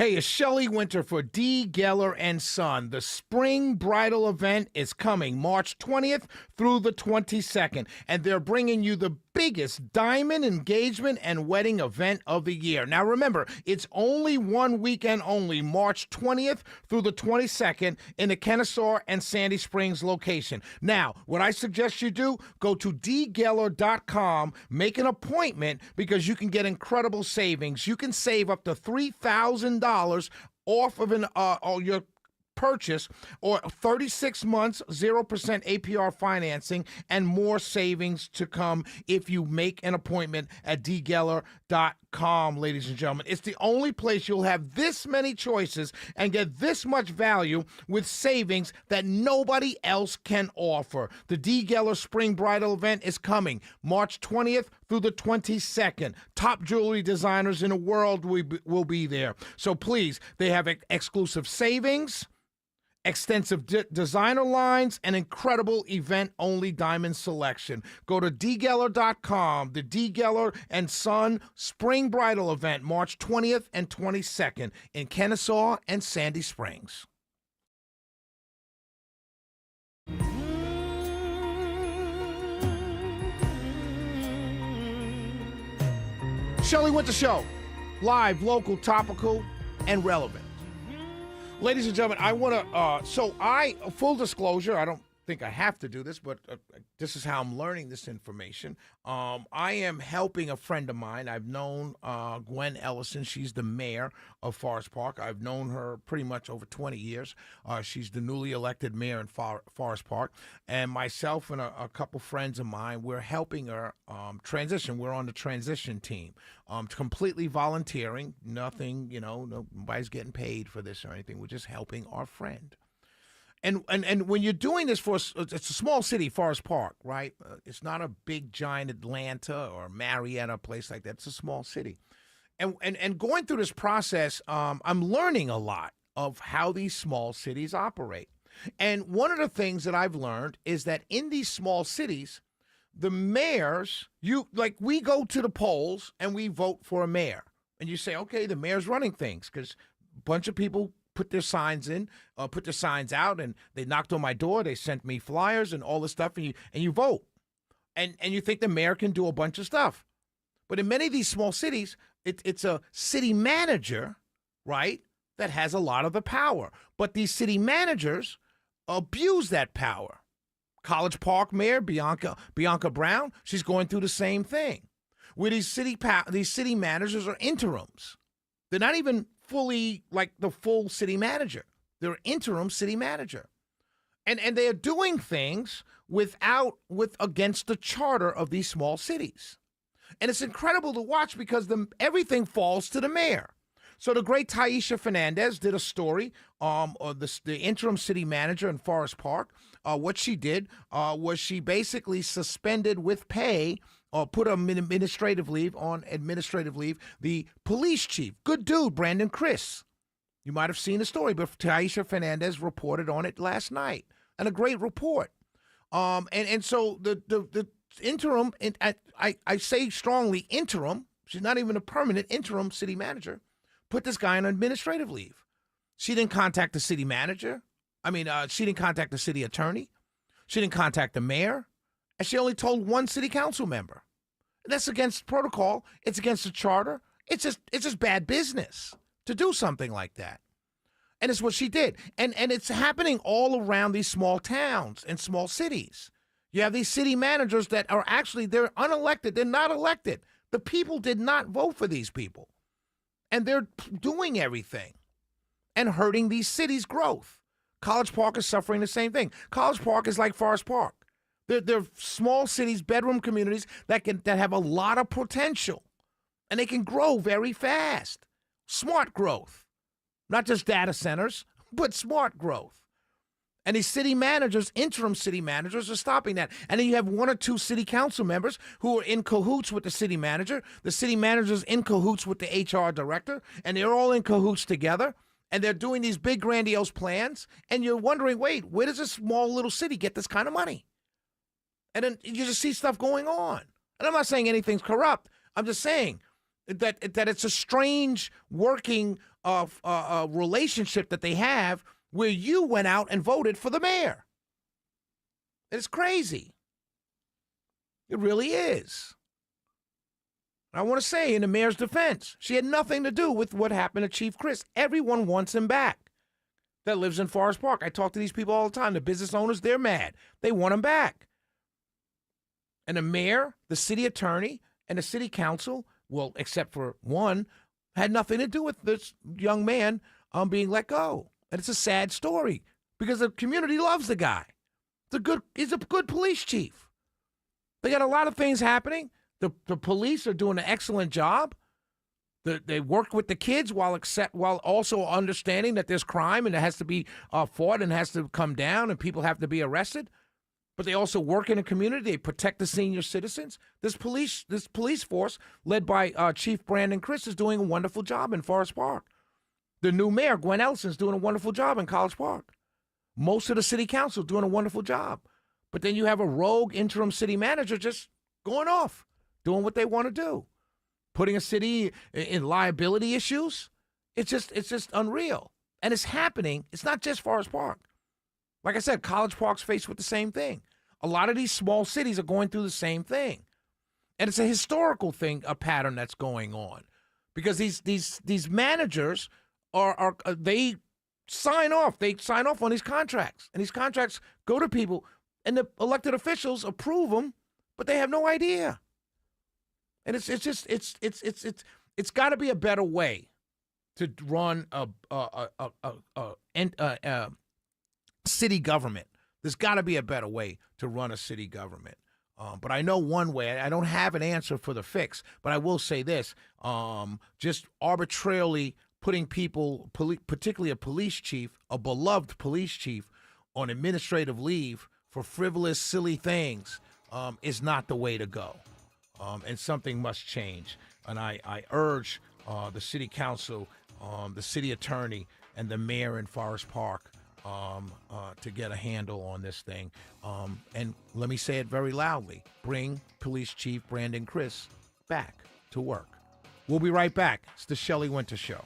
Hey, it's Shelley Winter for D. Geller and Son. The spring bridal event is coming March 20th through the 22nd, and they're bringing you the biggest diamond engagement and wedding event of the year. Now remember, it's only one weekend only, March 20th through the 22nd in the Kennesaw and Sandy Springs location. Now, what I suggest you do, go to dgeller.com, make an appointment because you can get incredible savings. You can save up to $3,000 off of your purchase, or 36 months, 0% APR financing, and more savings to come if you make an appointment at dgeller.com, ladies and gentlemen. It's the only place you'll have this many choices and get this much value with savings that nobody else can offer. The D. Geller Spring Bridal event is coming March 20th through the 22nd. Top jewelry designers in the world will be there. So please, they have exclusive savings, extensive designer lines, and incredible event-only diamond selection. Go to dgeller.com. The D. Geller and Son Spring Bridal event, March 20th and 22nd in Kennesaw and Sandy Springs. Shelley Winter Show. Live, local, topical, and relevant. Ladies and gentlemen, I want to, full disclosure, I don't think I have to do this, but this is how I'm learning this information. I am helping a friend of mine. I've known Gwen Ellison. She's the mayor of Forest Park. I've known her pretty much over 20 years. She's the newly elected mayor in Forest Park. And myself and a couple friends of mine, we're helping her transition. We're on the transition team. Completely volunteering, nothing, nobody's getting paid for this or anything. We're just helping our friend. And when you're doing this it's a small city, Forest Park, right? It's not a big, giant Atlanta or Marietta, place like that. It's a small city. And going through this process, I'm learning a lot of how these small cities operate. And one of the things that I've learned is that in these small cities, the mayors, we go to the polls and we vote for a mayor. And you say, okay, the mayor's running things because a bunch of people put their signs out, and they knocked on my door. They sent me flyers and all this stuff, and you vote. And you think the mayor can do a bunch of stuff. But in many of these small cities, it's a city manager, right, that has a lot of the power. But these city managers abuse that power. College Park Mayor Bianca Brown, she's going through the same thing. Where these city managers are interims. They're not even fully like the full city manager. They're interim city manager. And they are doing things against the charter of these small cities. And it's incredible to watch because everything falls to the mayor. So the great Taisha Fernandez did a story, the interim city manager in Forest Park. What she did was she basically suspended with pay or put on administrative leave the police chief. Good dude, Brandon Chris. You might have seen the story, but Taisha Fernandez reported on it last night. And a great report. And so the interim, and I say strongly interim, she's not even a permanent interim city manager, put this guy on administrative leave. She didn't contact the city manager. She didn't contact the city attorney. She didn't contact the mayor. And she only told one city council member. That's against protocol. It's against the charter. It's just bad business to do something like that. And it's what she did. And it's happening all around these small towns and small cities. You have these city managers that are they're unelected. They're not elected. The people did not vote for these people. And they're doing everything and hurting these cities' growth. College Park is suffering the same thing. College Park is like Forest Park. They're small cities, bedroom communities that have a lot of potential. And they can grow very fast. Smart growth. Not just data centers, but smart growth. And these city managers, interim city managers, are stopping that. And then you have one or two city council members who are in cahoots with the city manager. The city manager's in cahoots with the HR director. And they're all in cahoots together. And they're doing these big, grandiose plans. And you're wondering, wait, where does this small little city get this kind of money? And then you just see stuff going on. And I'm not saying anything's corrupt. I'm just saying that it's a strange working relationship that they have where you went out and voted for the mayor. It's crazy. It really is. I want to say, in the mayor's defense, she had nothing to do with what happened to Chief Chris. Everyone wants him back that lives in Forest Park. I talk to these people all the time. The business owners, they're mad. They want him back. And the mayor, the city attorney, and the city council, well, except for one, had nothing to do with this young man being let go. And it's a sad story because the community loves the guy. He's a good police chief. They got a lot of things happening. The police are doing an excellent job. They work with the kids while also understanding that there's crime and it has to be fought and has to come down and people have to be arrested. But they also work in a community. They protect the senior citizens. This police force, led by Chief Brandon Chris, is doing a wonderful job in Forest Park. The new mayor, Gwen Ellison, is doing a wonderful job in College Park. Most of the city council doing a wonderful job. But then you have a rogue interim city manager just going off, doing what they want to do, putting a city in liability issues. It's just unreal. And it's happening. It's not just Forest Park. Like I said, College Park's faced with the same thing. A lot of these small cities are going through the same thing. And it's a historical thing, a pattern that's going on. Because these managers they sign off. They sign off on these contracts. And these contracts go to people, and the elected officials approve them, but they have no idea. And it's got to be a better way to run a city government. There's got to be a better way to run a city government. But I know one way. I don't have an answer for the fix, but I will say this. Just arbitrarily putting people, particularly a police chief, a beloved police chief, on administrative leave for frivolous, silly things is not the way to go. And something must change. And I urge the city council, the city attorney, and the mayor in Forest Park to get a handle on this thing. And let me say it very loudly. Bring Police Chief Brandon Chris back to work. We'll be right back. It's the Shelley Winter Show.